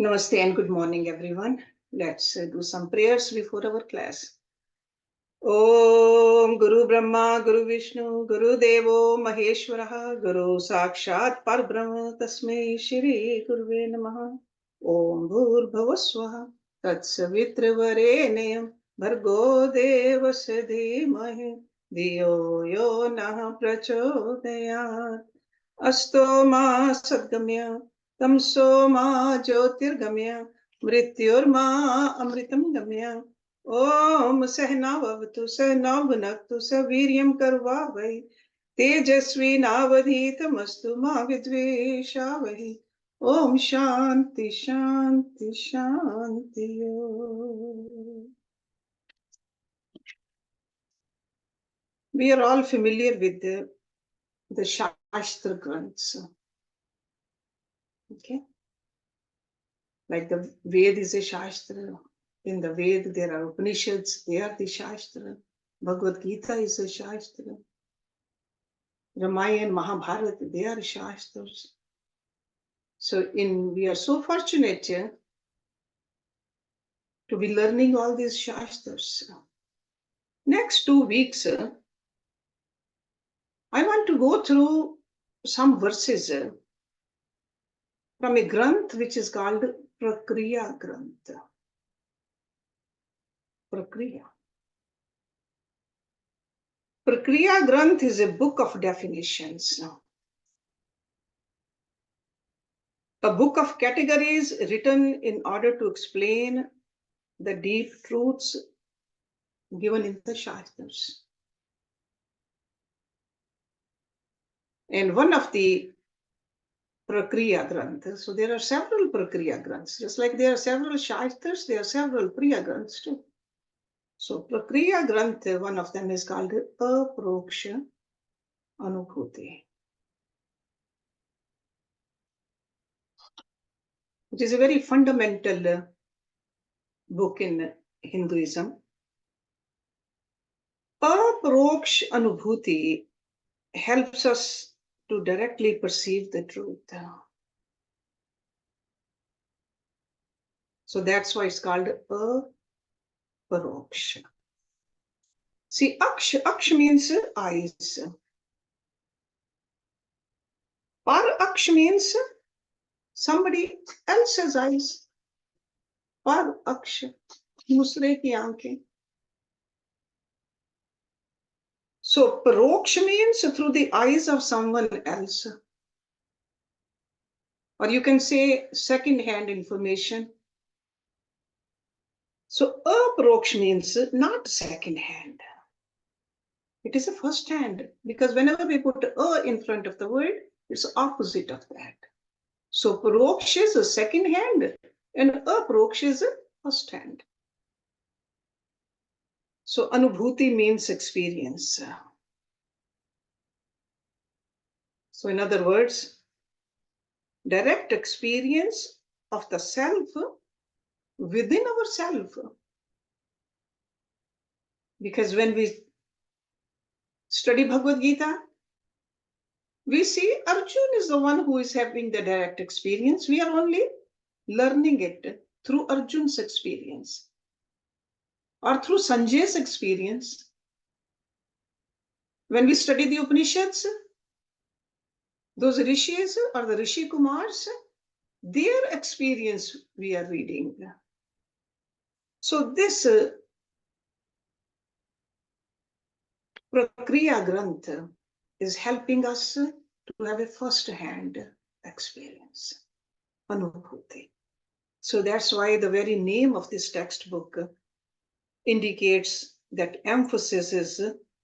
Namaste and good morning, everyone. Let's do some prayers before our class. Om Guru Brahma, Guru Vishnu, Guru Devo Maheshwara, Guru Sakshat Parbrahma, Tasmai Shri Guruve Namaha. Om Bhur Bhavaswaha, Tatsavitra Varenayam, Bhargo Devasya Dhimahi, Diyo Yo Nah Prachodayat. Asto Ma Sadgamya, Tamso Ma Jyotirgamya, Mrityurma Amritam Gamya. Om Sahna Vavatu Sahna Bhunaktu Saviryam Karvavai Tejasvi Navadhitamastu Ma Vidveshavai. Om Shanti Shanti Shanti. We are all familiar with the Shastra Granths. Okay? Like the Ved is a Shastra. In the Ved, there are Upanishads, they are the Shastra. Bhagavad Gita is a Shastra. Ramayana, Mahabharata, they are Shastras. So we are so fortunate to be learning all these Shastras. Next 2 weeks, I want to go through some verses from a Granth which is called Prakriya Granth. Prakriya. Prakriya Granth is a book of definitions. A book of categories written in order to explain the deep truths given in the Shastras. And one of the Prakriya Granthas, so there are several Prakriya Granths, just like there are several Shastras, there are several Priya Granths too. So Prakriya Grantha, one of them is called Aparoksh Anubhuti. It is a very fundamental book in Hinduism. Aparoksh Anubhuti helps us to directly perceive the truth. So that's why it's called Aparoksh. See, Aksh means eyes. Aksh means somebody else's eyes. Aksh, दूसरे की आंखें. So Paroksh means through the eyes of someone else. Or you can say second-hand information. So Aparoksh means not second-hand. It is a first-hand, because whenever we put a in front of the word, it's opposite of that. So Paroksh is a second-hand and Aparoksh is a first-hand. So Anubhuti means experience. So in other words, direct experience of the self within ourselves. Because when we study Bhagavad Gita, we see Arjun is the one who is having the direct experience. We are only learning it through Arjun's experience or through Sanjay's experience. When we study the Upanishads, those rishis or the Rishi Kumars, their experience we are reading. So this Prakriya Grantha is helping us to have a first-hand experience, Anubhuti. So that's why the very name of this textbook indicates that emphasis is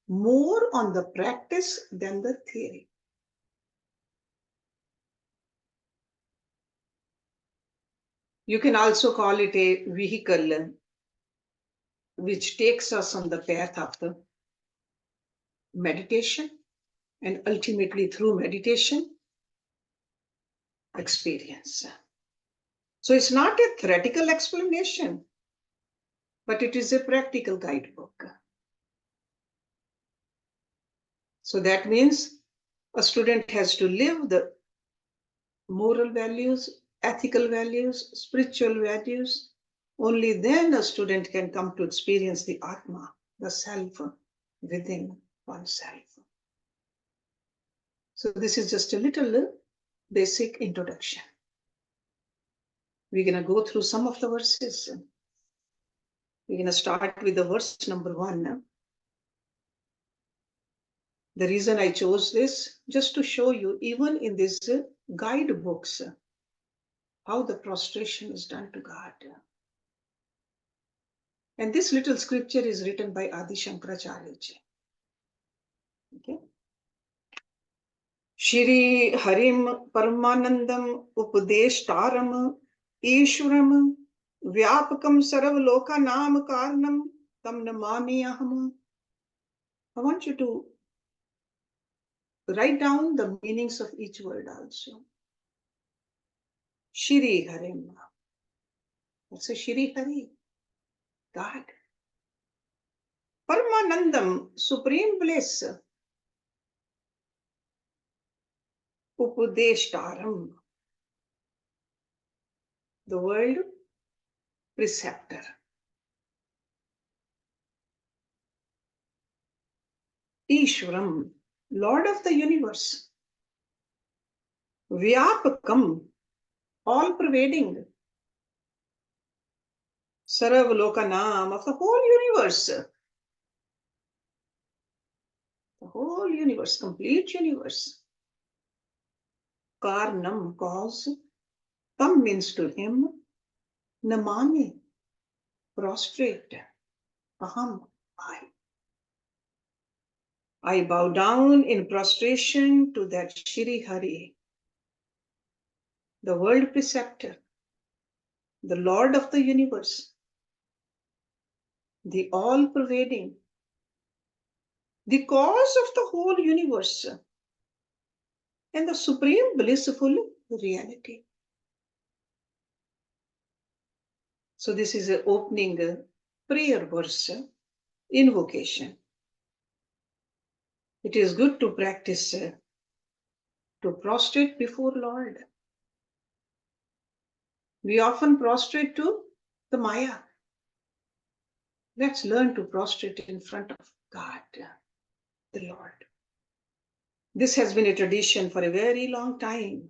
more on the practice than the theory. You can also call it a vehicle which takes us on the path of meditation, and ultimately through meditation, experience. So it's not a theoretical explanation, but it is a practical guidebook. So that means a student has to live the moral values ethical values, spiritual values, only then a student can come to experience the Atma, the self within oneself. So this is just a little basic introduction. We're going to go through some of the verses. We're going to start with the verse number 1. The reason I chose this, just to show you, even in these guidebooks, how the prostration is done to God. And this little scripture is written by Adi Sankaracharya. Okay. Shri Harim Paramanandam Upadeshtaram Ishwaram Vyapakam Sarvalokanam Karnam Tam Namami Aham. I want you to write down the meanings of each word also. Shri Harim. That's a Shri Hari, God. Paramanandam, supreme bliss. Upadeshtaram, the world preceptor. Ishwaram, Lord of the universe. Vyapakam, all pervading. Sarvalokanam, of the whole universe. The whole universe, complete universe. Karnam, cause. Tam means to him. Namami, prostrate. Aham, I bow down in prostration to that Shri Hari, the world preceptor, the Lord of the universe, the all-pervading, the cause of the whole universe, and the supreme blissful reality. So this is an opening prayer verse, invocation. It is good to practice to prostrate before Lord. We often prostrate to the Maya. Let's learn to prostrate in front of God, the Lord. This has been a tradition for a very long time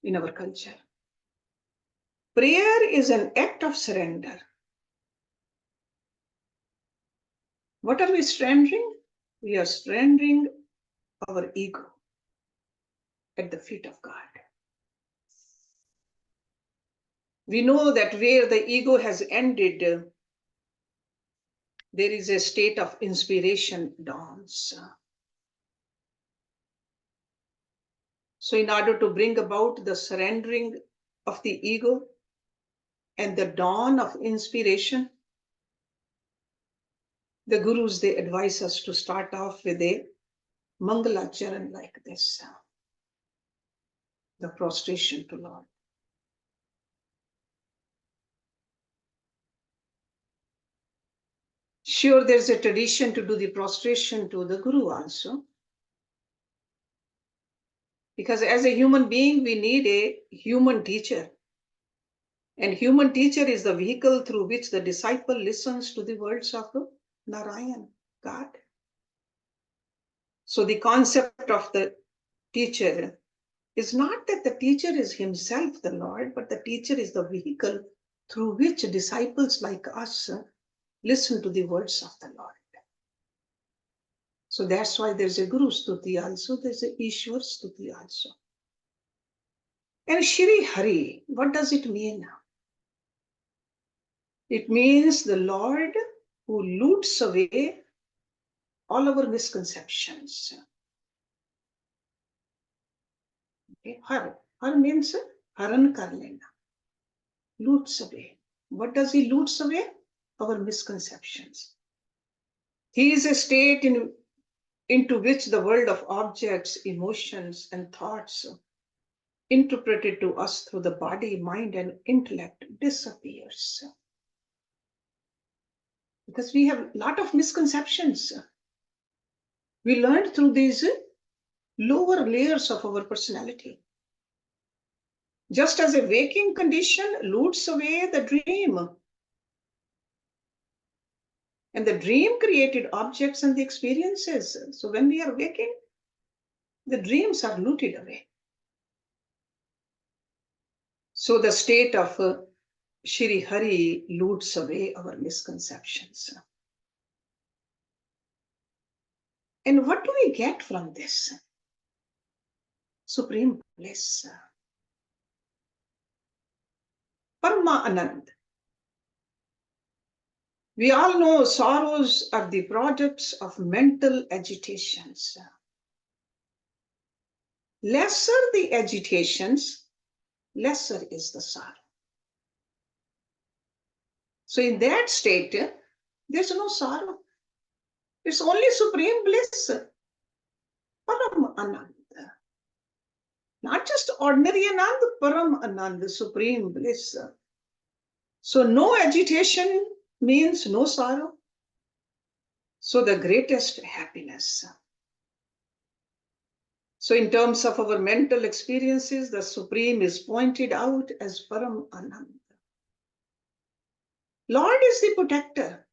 in our culture. Prayer is an act of surrender. What are we surrendering? We are surrendering our ego at the feet of God. We know that where the ego has ended, there is a state of inspiration dawns. So in order to bring about the surrendering of the ego and the dawn of inspiration, the gurus, they advise us to start off with a Mangala Charan like this, the prostration to Lord. Sure, there's a tradition to do the prostration to the Guru also. Because as a human being, we need a human teacher. And human teacher is the vehicle through which the disciple listens to the words of Narayan, God. So the concept of the teacher is not that the teacher is himself the Lord, but the teacher is the vehicle through which disciples like us listen to the words of the Lord. So that's why there's a Guru Stuti also, there's a Ishwar Stuti also. And Shri Hari, what does it mean? It means the Lord who loots away all our misconceptions. Okay. Har means haran kar lena. Loots away. What does he loots away? Our misconceptions. He is a state into which the world of objects, emotions, and thoughts interpreted to us through the body, mind, and intellect disappears. Because we have a lot of misconceptions. We learned through these lower layers of our personality. Just as a waking condition loots away the dream. And the dream created objects and the experiences. So when we are waking, the dreams are looted away. So the state of Shri Hari loots away our misconceptions. And what do we get from this? Supreme bliss. Parma Anand. We all know sorrows are the products of mental agitations. Lesser the agitations, lesser is the sorrow. So in that state, there's no sorrow. It's only supreme bliss. Param Anand. Not just ordinary Anand, Param Anand, supreme bliss. So no agitation means no sorrow. So the greatest happiness. So in terms of our mental experiences, the Supreme is pointed out as Param Anand. Lord is the protector.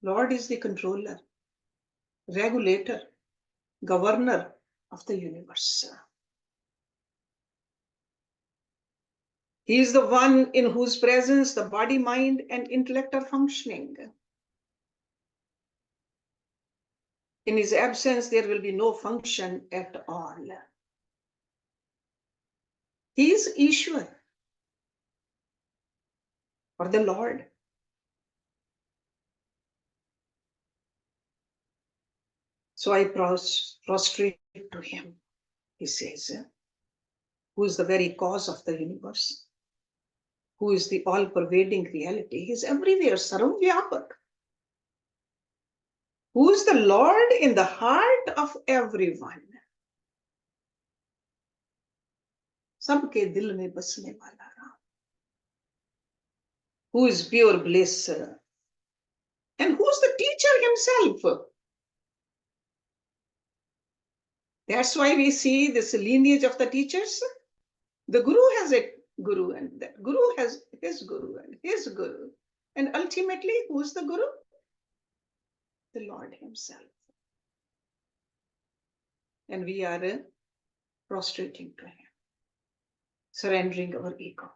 Lord is the controller, regulator, governor of the universe. He is the one in whose presence the body, mind, and intellect are functioning. In his absence, there will be no function at all. He is Ishwar, or the Lord. So I prostrate to him, he says, who is the very cause of the universe, who is the all-pervading reality. He is everywhere, Sarvavyapak. Who is the Lord in the heart of everyone. सबके दिल में बसने वाला Ram. Who is pure bliss. And who is the teacher himself. That's why we see this lineage of the teachers. The Guru has a Guru, and the Guru has his Guru and his Guru. And ultimately, who is the Guru? The Lord himself. And we are prostrating to him, surrendering our ego.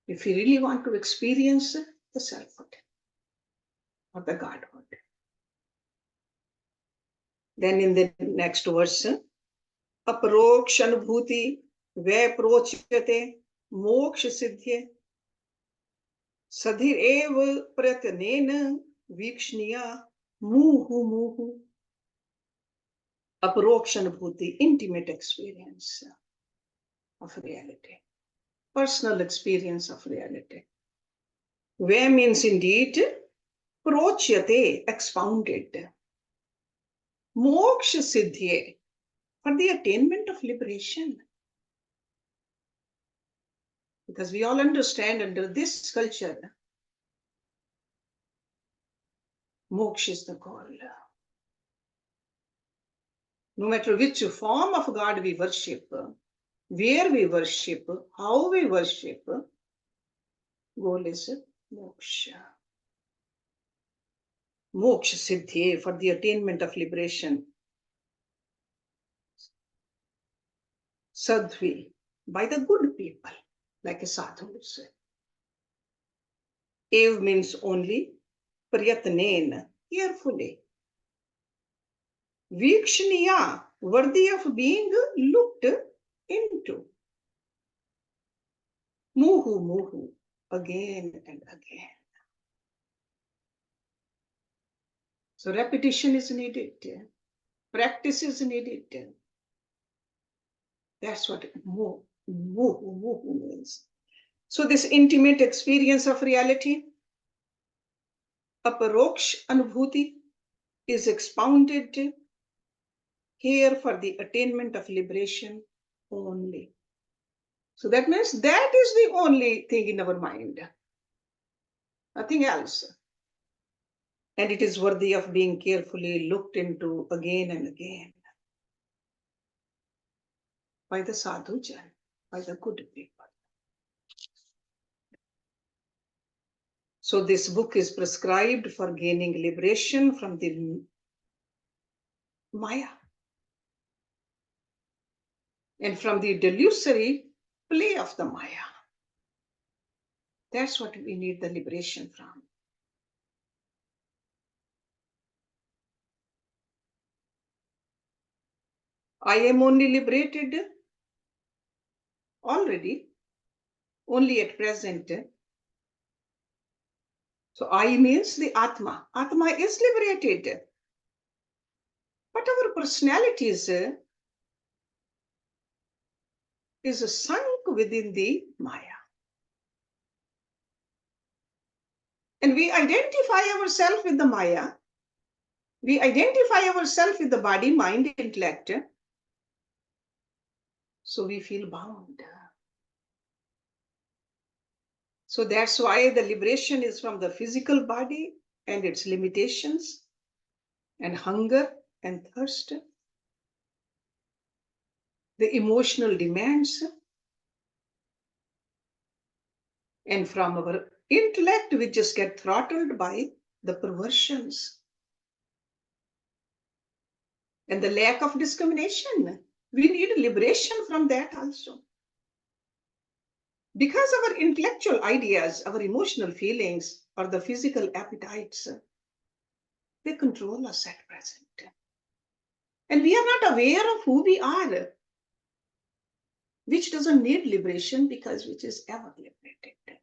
If we really want to experience the selfhood or the Godhood. Then in the next verse, Aparoksh Anubhuti Vaiprochate Moksha Siddhye Sadhir Eva Pratanena Vikshniya Muhu Muhu. Aparoksh Anubhuti, intimate experience of reality, personal experience of reality. Where means indeed Prochyate, expounded. Moksha Siddhye, for the attainment of liberation. Because we all understand under this culture, moksha is the goal. No matter which form of God we worship, where we worship, how we worship, goal is moksha. Moksha Siddhye, for the attainment of liberation. Sadhvi, by the good people, like a sadhu would say. Ev means only, prayatnen, carefully. Vikshniya, worthy of being looked into. Muhu muhu, again and again. So repetition is needed, practice is needed. That's what muhu muhu means. So this intimate experience of reality, Aparoksh Anubhuti, is expounded here for the attainment of liberation only. So that means that is the only thing in our mind, nothing else. And it is worthy of being carefully looked into again and again by the sadhu jan, by the good people. So this book is prescribed for gaining liberation from the Maya and from the delusory play of the Maya. That's what we need the liberation from. I am only liberated already, only at present. So I means the Atma. Atma is liberated. But our personalities is sunk within the Maya. And we identify ourselves with the Maya. We identify ourselves with the body, mind, intellect. So we feel bound. So that's why the liberation is from the physical body and its limitations and hunger and thirst, the emotional demands, and from our intellect, we just get throttled by the perversions and the lack of discrimination. We need liberation from that also. Because our intellectual ideas, our emotional feelings, or the physical appetites, they control us at present. And we are not aware of who we are, which doesn't need liberation because which is ever liberated.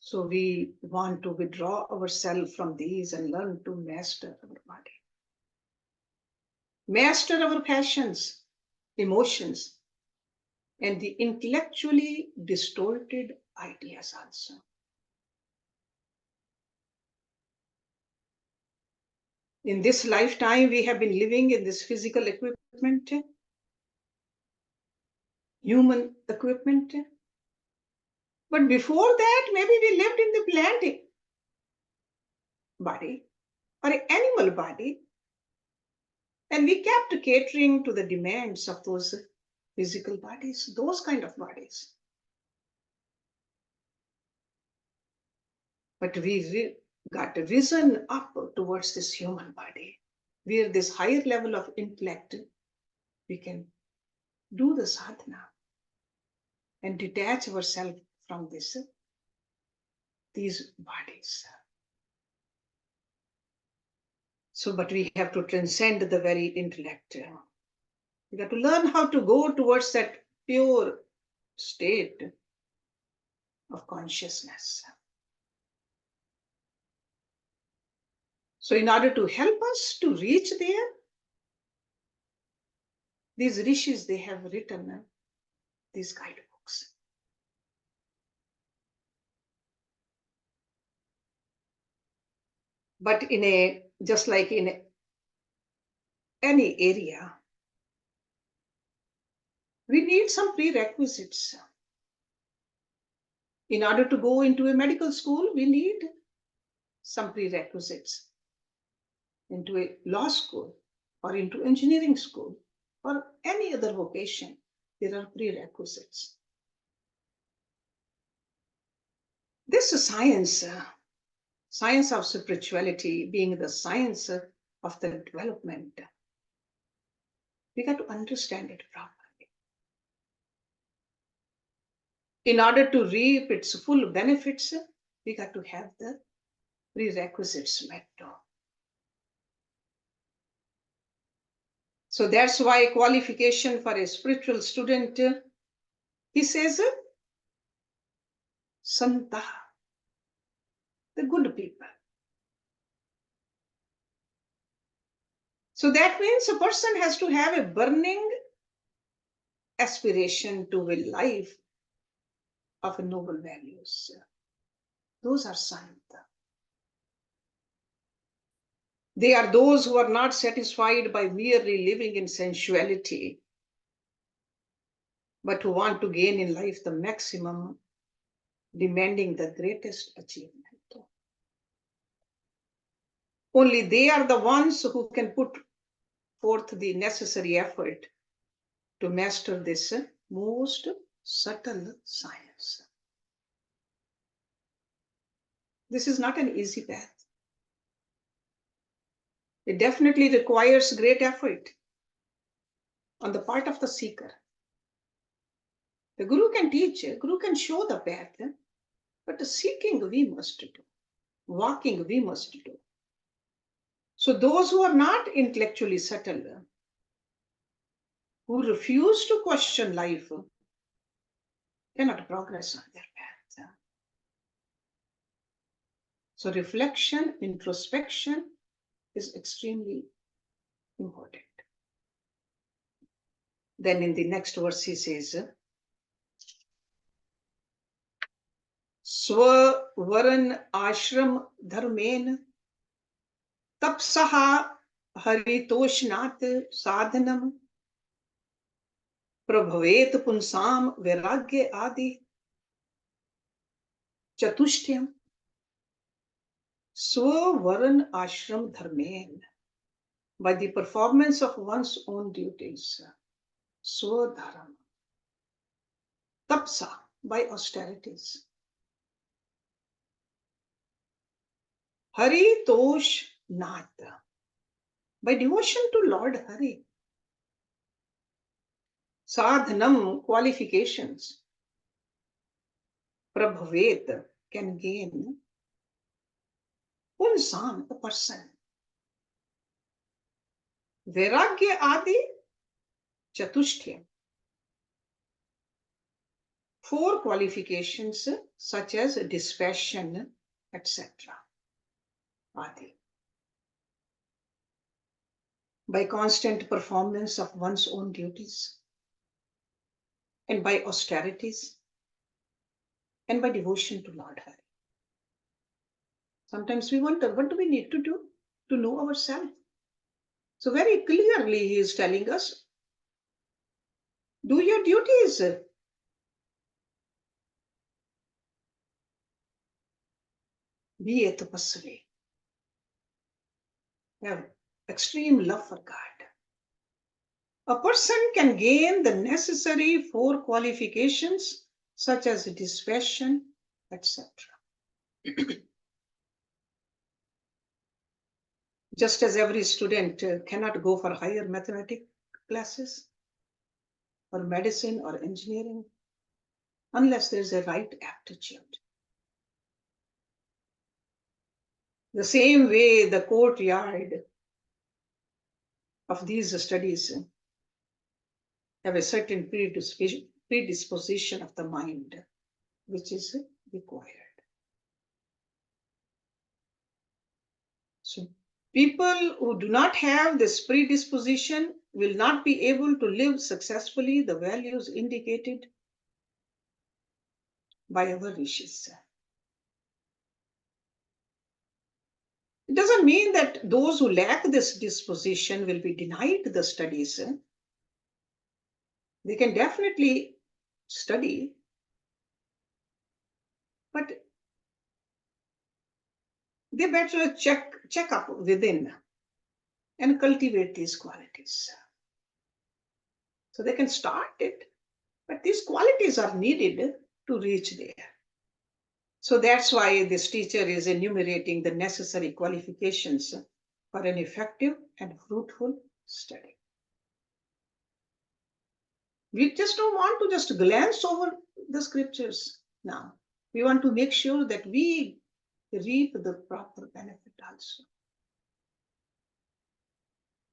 So we want to withdraw ourselves from these and learn to master our body. Master our passions, emotions, and the intellectually distorted ideas also. In this lifetime, we have been living in this physical equipment, human equipment. But before that, maybe we lived in the plant body or an animal body, and we kept catering to the demands of those physical bodies, those kind of bodies. But we got risen up towards this human body, where this higher level of intellect, we can do the sadhana and detach ourselves from these bodies. So, but we have to transcend the very intellect. We have to learn how to go towards that pure state of consciousness. So in order to help us to reach there, these rishis, they have written these guidebooks. But just like in any area, we need some prerequisites. In order to go into a medical school, we need some prerequisites. Into a law school or into engineering school or any other vocation, there are prerequisites. This is science, science of spirituality being the science of the development. We got to understand it properly. In order to reap its full benefits, we got to have the prerequisites met. So that's why qualification for a spiritual student, he says, Santa, the good people. So that means a person has to have a burning aspiration to a life of noble values. Those are Santa. They are those who are not satisfied by merely living in sensuality, but who want to gain in life the maximum, demanding the greatest achievement. Only they are the ones who can put forth the necessary effort to master this most subtle science. This is not an easy path. It definitely requires great effort on the part of the seeker. The Guru can teach, Guru can show the path, but the seeking we must do, walking we must do. So those who are not intellectually subtle, who refuse to question life, cannot progress on their path. So reflection, introspection is extremely important. Then in the next verse he says, Swavaran ashram dharmen tapsaha haritoshnat sadhanam prabhavet punsam vairagya adi chatushthyam. Swavaran ashram dharmen, by the performance of one's own duties. Swadharma. Tapsa, by austerities. Hari Tosh Nata, by devotion to Lord Hari. Sadhanam, qualifications. Prabhavet, can gain. Punsam, a person. Vairagya Adi, Chatushthyam. 4 qualifications such as dispassion, etc. Adi. By constant performance of one's own duties, and by austerities, and by devotion to Lord Hari. Sometimes we wonder, what do we need to do to know ourselves? So very clearly he is telling us, do your duties. Be a tapasvi. Have extreme love for God. A person can gain the necessary 4 qualifications such as dispassion, etc. Just as every student cannot go for higher mathematics classes or medicine or engineering unless there's a right aptitude. The same way the courtyard of these studies have a certain predisposition of the mind, which is required. So people who do not have this predisposition will not be able to live successfully the values indicated by our rishis. It doesn't mean that those who lack this disposition will be denied the studies. They can definitely study, but they better check up within and cultivate these qualities. So they can start it, but these qualities are needed to reach there. So that's why this teacher is enumerating the necessary qualifications for an effective and fruitful study. We just don't want to just glance over the scriptures now. We want to make sure that we reap the proper benefit also.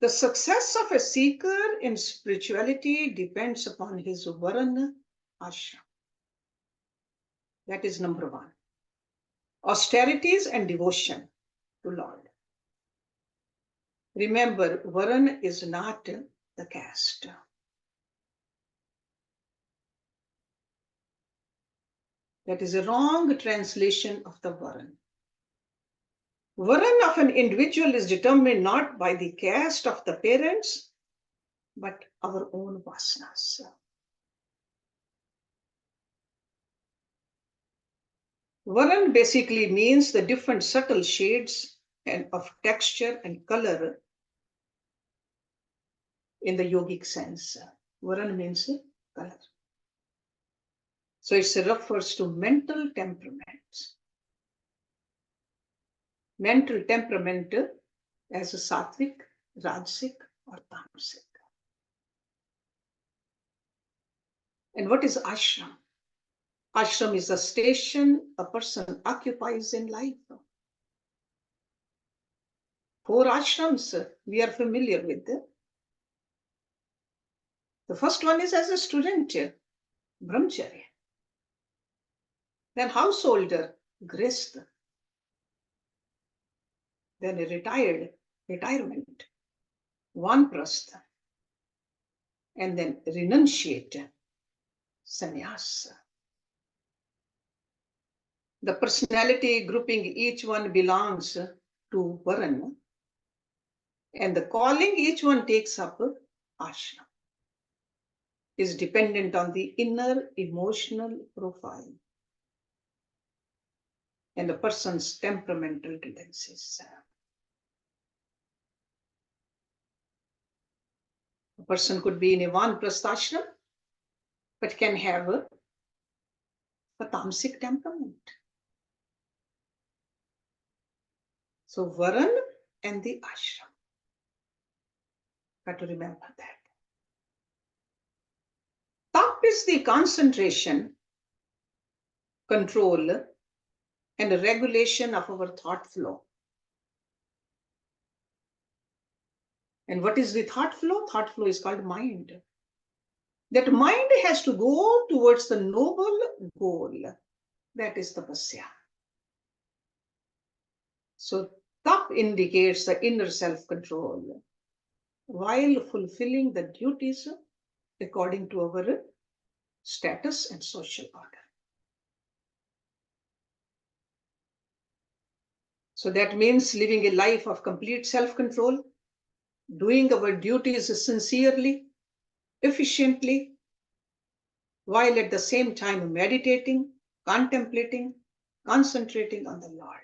The success of a seeker in spirituality depends upon his varana ashram. That is number 1. Austerities and devotion to Lord. Remember, Varan is not the caste. That is a wrong translation of the Varan. Varan of an individual is determined not by the caste of the parents, but our own vasanas. Varan basically means the different subtle shades and of texture and color in the yogic sense. Varan means color. So it refers to mental temperaments. Mental temperament as a sattvic, rajasic, or tamasic. And what is ashram? Ashram is a station a person occupies in life. 4 ashrams we are familiar with. The first one is as a student, brahmacharya. Then householder, grihastha. Then a retirement, vanprastha. And then renunciate, sannyas. The personality grouping, each one belongs to Varan. And the calling each one takes up ashram is dependent on the inner emotional profile and a person's temperamental tendencies. A person could be in a vanprastha ashram, but can have a tamasic temperament. So Varan and the ashram. Got to remember that. Tap is the concentration, control, and a regulation of our thought flow. And what is the thought flow? Thought flow is called mind. That mind has to go towards the noble goal. That is tapasya. So tap indicates the inner self-control while fulfilling the duties according to our status and social order. So that means living a life of complete self-control, doing our duties sincerely, efficiently, while at the same time meditating, contemplating, concentrating on the Lord.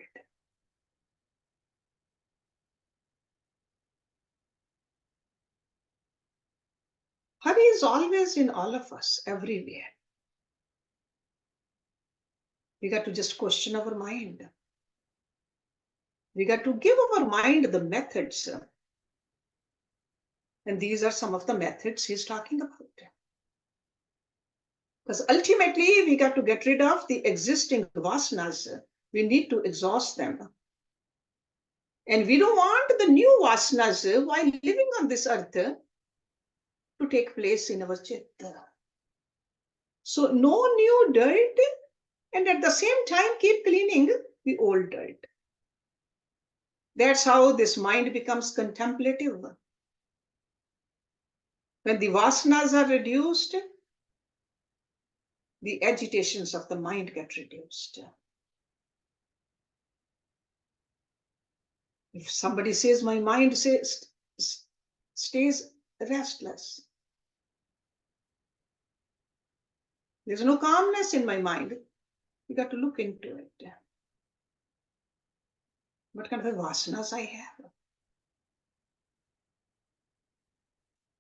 Hari is always in all of us, everywhere. We got to just question our mind. We got to give our mind the methods. And these are some of the methods he's talking about. Because ultimately, we got to get rid of the existing vasanas. We need to exhaust them. And we don't want the new vasanas while living on this earth to take place in our chitta. So no new dirt, and at the same time keep cleaning the old dirt. That's how this mind becomes contemplative. When the vasanas are reduced, the agitations of the mind get reduced. If somebody says my mind stays restless, there's no calmness in my mind, you got to look into it. What kind of vasanas I have?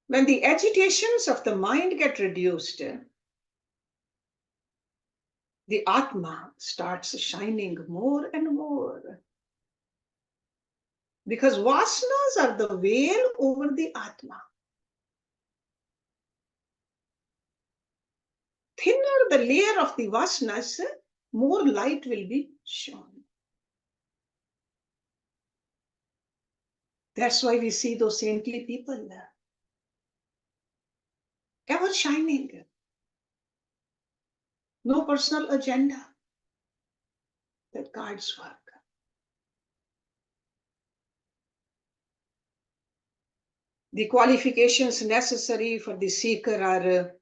When the agitations of the mind get reduced, the Atma starts shining more and more. Because vasanas are the veil over the Atma. Thinner the layer of the vasanas, more light will be shown. That's why we see those saintly people ever shining. No personal agenda. That God's work. The qualifications necessary for the seeker are,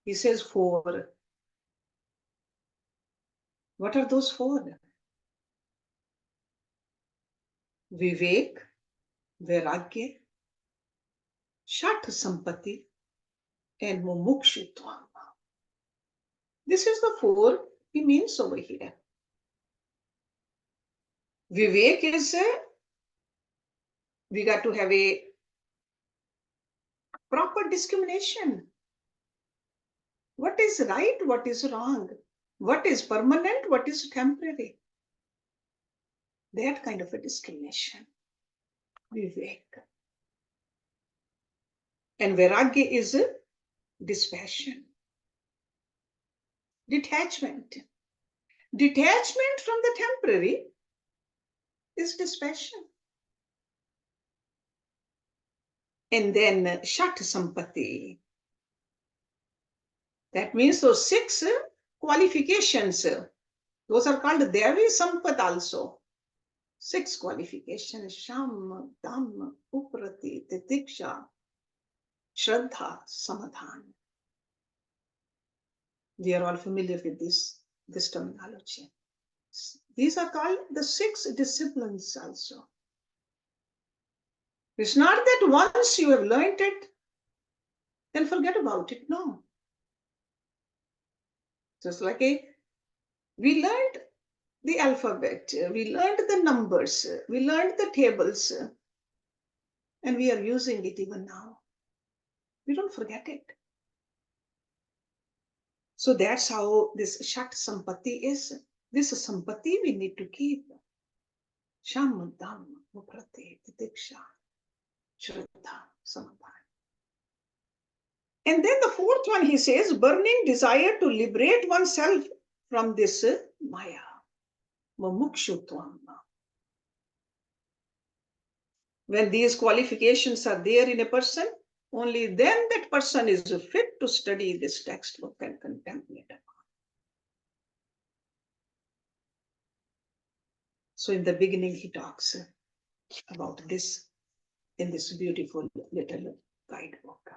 he says, 4. What are those 4? Vivek, Vairagya, Shat Sampati, and Mumukshutvam. This is the 4 he means over here. Vivek is, we got to have a proper discrimination What is right, what is wrong, what is permanent, what is temporary. That kind of a discrimination. Vivek. And Vairagya is dispassion. Detachment. Detachment from the temporary is dispassion. And then Shat Sampati. That means those 6 qualifications. Those are called Devi Sampat also. 6 qualifications. Sham, Dham, Uprati, Titiksha, Shraddha, Samadhan. We are all familiar with this terminology. These are called the 6 disciplines also. It's not that once you have learned it, then forget about it. No. Just like we learned the alphabet, we learned the numbers, we learned the tables, and we are using it even now. We don't forget it. So that's how this Shat Sampati is. This Sampati we need to keep. Sham, Dham, Uprati, Titiksha, Shraddha, Samadhan. And then the 4th one, he says, burning desire to liberate oneself from this Maya. Mumukshutvam. When these qualifications are there in a person, only then that person is fit to study this textbook and contemplate upon. So in the beginning, he talks about this in this beautiful little guidebook.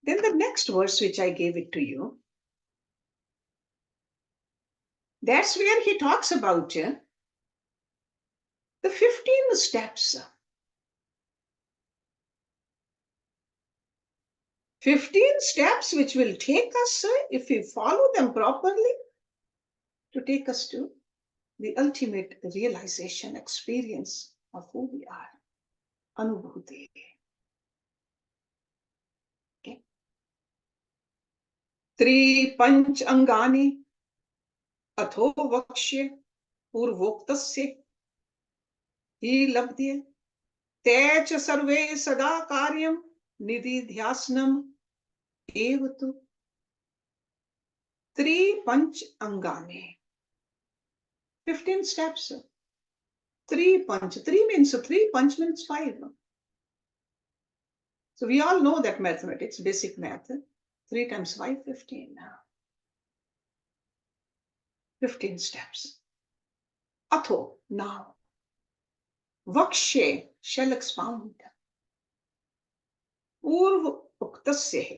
Then the next verse, which I gave it to you, that's where he talks about the 15 steps. 15 steps which will take us, if we follow them properly, to take us to the ultimate realization, experience of who we are. Anubhuti. Okay. 3 panch angani atho vakshye purvoktasya hi labdye tech sarve sada karyam nidhi dhyasnam evatu. 3 panch angani. 15 steps. 3 panch. 3 means 3, panch means 5. So we all know that mathematics, basic math. 3 times 5, 15. 15 steps. Atho, now. Vakshe, shall expound. Urv uktasya,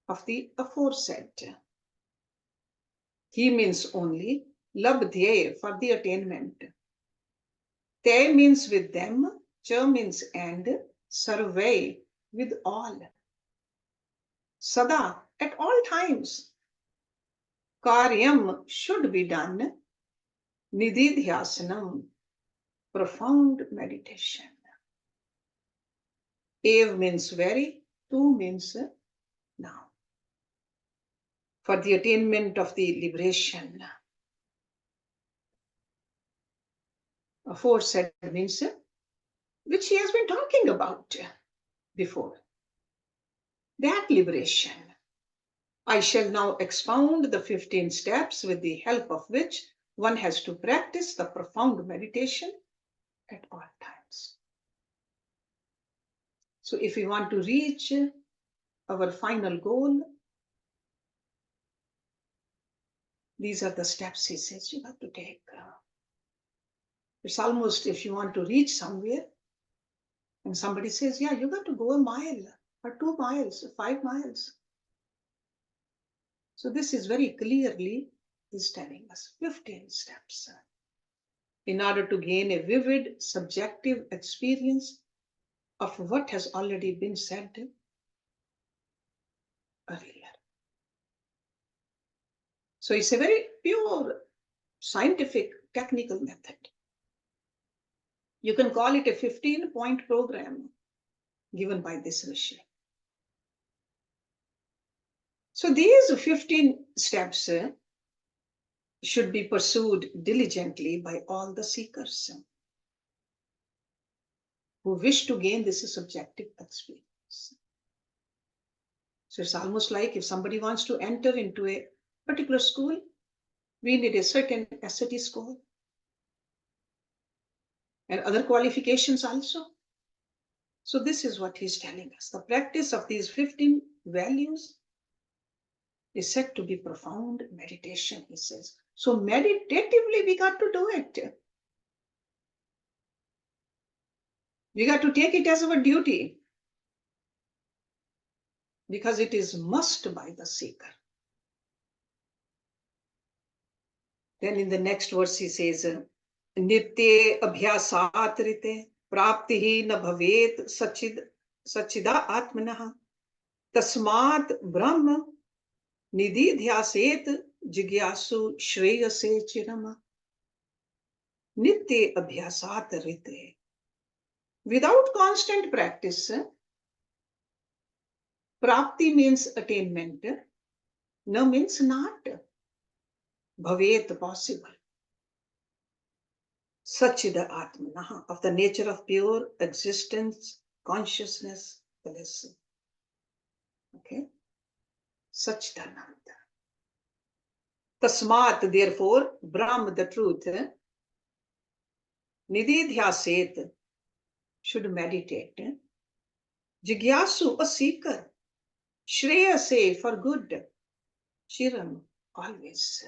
of the aforesaid. He means only. Labdhye, for the attainment. Te means with them. Cha means and. Sarve, with all. Sada, at all times. Karyam, should be done. Nididhyasanam, profound meditation. Ev means very, tu means now. For the attainment of the liberation. Aforesaid means which he has been talking about before. That liberation. I shall now expound the 15 steps with the help of which one has to practice the profound meditation at all times. So if we want to reach our final goal, these are the steps he says you have to take. It's almost if you want to reach somewhere and somebody says, yeah, you got to go a mile or 2 miles, 5 miles. So this is very clearly is telling us 15 steps in order to gain a vivid, subjective experience of what has already been said earlier. So it's a very pure, scientific, technical method. You can call it a 15-point program. given by this Rishi. So these 15 steps should be pursued diligently by all the seekers who wish to gain this subjective experience. So it's almost like if somebody wants to enter into a particular school, we need a certain SAT score and other qualifications also. So this is what he's telling us. The practice of these 15 values is said to be profound meditation, he says. So meditatively, we got to do it. We got to take it as our duty because it is must by the seeker. Then in the next verse, he says, Nitye abhyasat rite praptihi na bhavet sachida atmanaha tasmat brahma nididhyaset jigyasu shreyase chirama. Nitye abhyasat rite. Without constant practice, prapti means attainment, na means not. Bhavet possible. Sachida Atmana, of the nature of pure existence, consciousness, bliss. Okay? Sachidananda. Tasmat, therefore, Brahm, the truth, Nididhyaset, should meditate. Jigyasu, a seeker. Shreyase, for good. Chiram, always.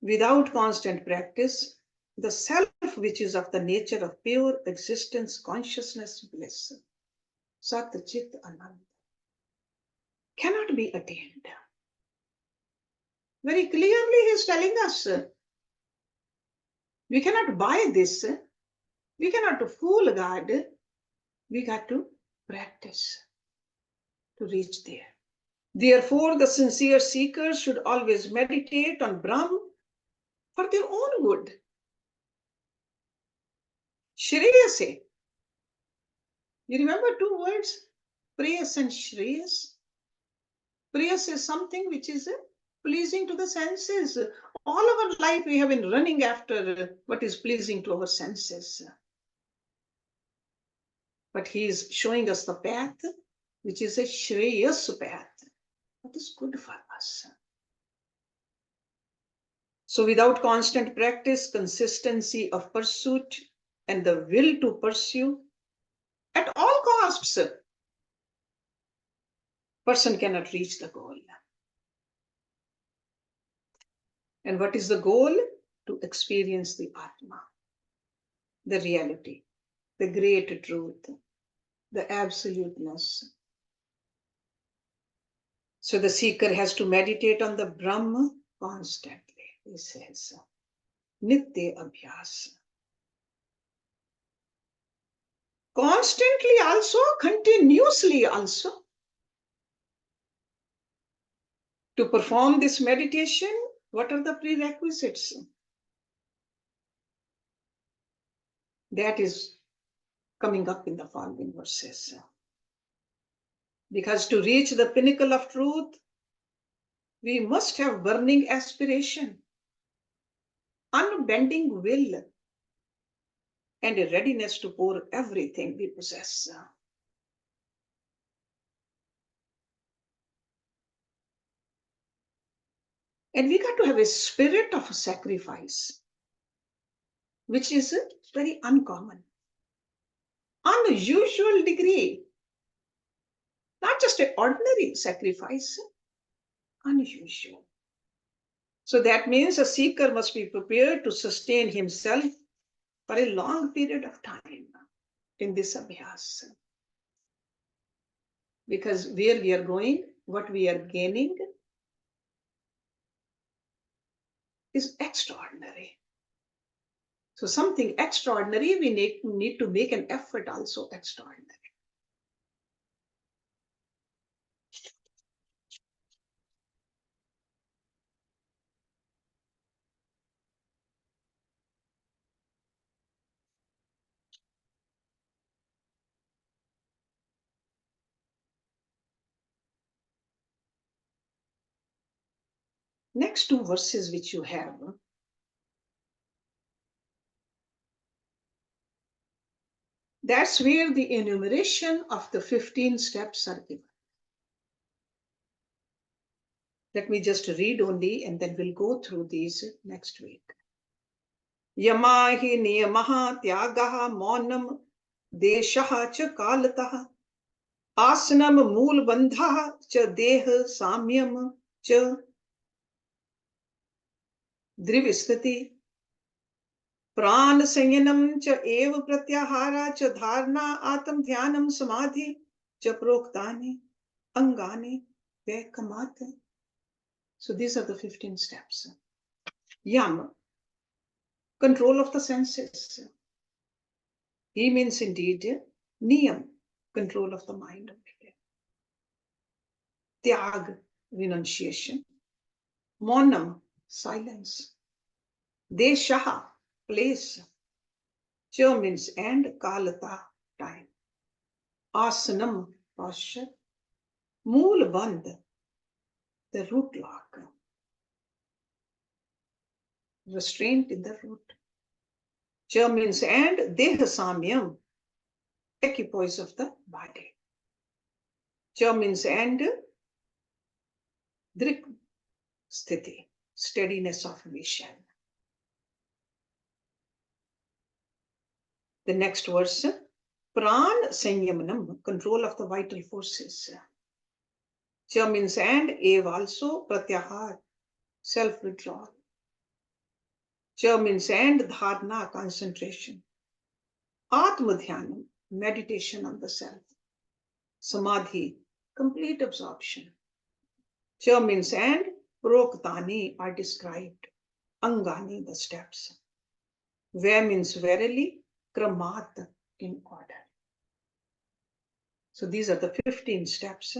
Without constant practice, the self which is of the nature of pure existence, consciousness, bliss, Sat Chit Ananda, cannot be attained. Very clearly, he is telling us we cannot buy this, we cannot fool God, we got to practice to reach there. Therefore, the sincere seekers should always meditate on Brahma for their own good. Shreyase. You remember two words? Prayas and Shreyas. Prayas is something which is pleasing to the senses. All our life we have been running after what is pleasing to our senses. But he is showing us the path, which is a Shreyas path. What is good for us? So without constant practice, consistency of pursuit, and the will to pursue at all costs, person cannot reach the goal. And what is the goal? To experience the Atma, the reality, the great truth, the absoluteness. So the seeker has to meditate on the Brahma constantly, he says. Nitya abhyas. Constantly also, continuously also. To perform this meditation, what are the prerequisites? That is coming up in the following verses. Because to reach the pinnacle of truth, we must have burning aspiration, unbending will, and a readiness to pour everything we possess. And we got to have a spirit of sacrifice, which is very uncommon, unusual degree. Not just an ordinary sacrifice, unusual. So that means a seeker must be prepared to sustain himself for a long period of time in this abhyas. Because where we are going, what we are gaining is extraordinary. So something extraordinary, we need to make an effort also extraordinary. next two verses which you have, that's where the enumeration of the 15 steps are given. Let me just read only and then we'll go through these next week. Yamahi niyamaha tyagaha maunam deshaha cha kalataha asanam mool bandha cha deha samyam cha drivistati प्राण संयनम च एव प्रत्याहारा च धारणा आत्म ध्यानम समाधि च प्रोक्तानि अंगानि वैकमात. So these are the 15 steps. Yam, control of the senses. He means indeed niyam, control of the mind. Tyag, renunciation. Maunam, silence. Deshaha, place. Cha means and, kalata, time. Asanam, posture. Mool bandh, the root lock. Restraint in the root. Cha means and, deha samyam, equipoise of the body. Cha means and, drik sthiti, steadiness of vision. The next verse, pran sanyamanam, control of the vital forces. Cha means and, ev also, pratyahar, self-withdrawal. Cha means and, dharna, concentration. Atmadhyanam, meditation on the self. Samadhi, complete absorption. Cha means and, proktani are described. Angani, the steps. Ve means verily, kramat, in order. So these are the 15 steps.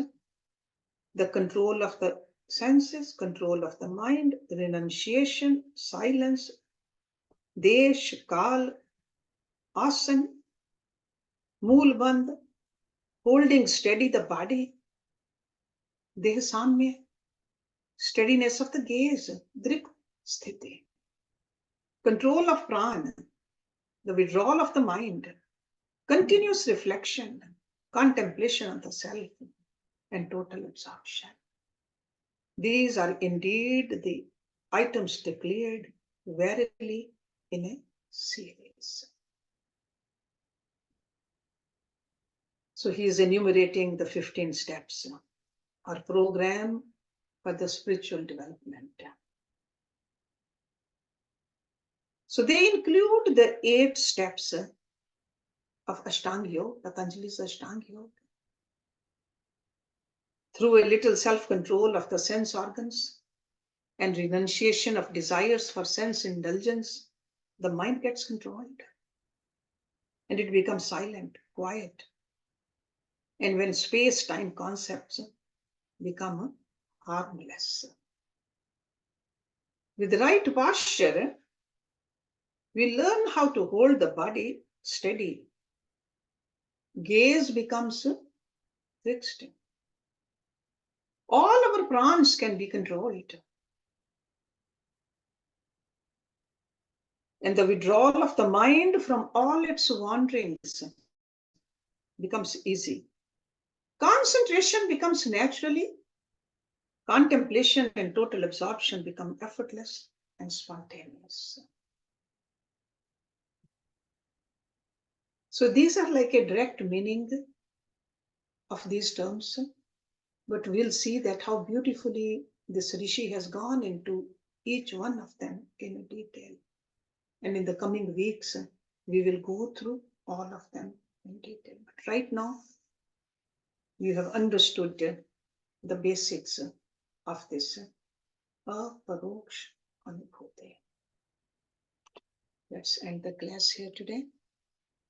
The control of the senses, control of the mind, renunciation, silence, desh, kal, asan, moolbandh, holding steady the body, deha samya, steadiness of the gaze, drik sthiti, control of prana, the withdrawal of the mind, continuous reflection, contemplation of the self, and total absorption. These are indeed the items declared verily in a series. So he is enumerating the 15 steps, our program for the spiritual development. So they include the 8 steps of Ashtanga Yoga, Patanjali's Ashtanga Yoga. Through a little self-control of the sense organs and renunciation of desires for sense indulgence, the mind gets controlled and it becomes silent, quiet. And when space-time concepts become harmless. With the right posture, we learn how to hold the body steady. Gaze becomes fixed. All our prans can be controlled. And the withdrawal of the mind from all its wanderings becomes easy. Concentration becomes naturally. Contemplation and total absorption become effortless and spontaneous. So these are like a direct meaning of these terms, but we'll see that how beautifully this Rishi has gone into each one of them in detail. And in the coming weeks, we will go through all of them in detail. But right now, you have understood the basics of this Aparoksh Anubhuti. Let's end the class here today.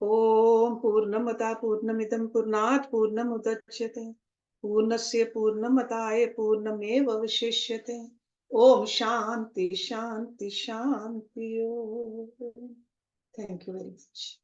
Om Purnamata Purnamidam Purnat Purnamudachyate Purnasya Purnamataya Purnameva Vishishyate. Om Shanti Shanti Shanti Om. Thank you very much.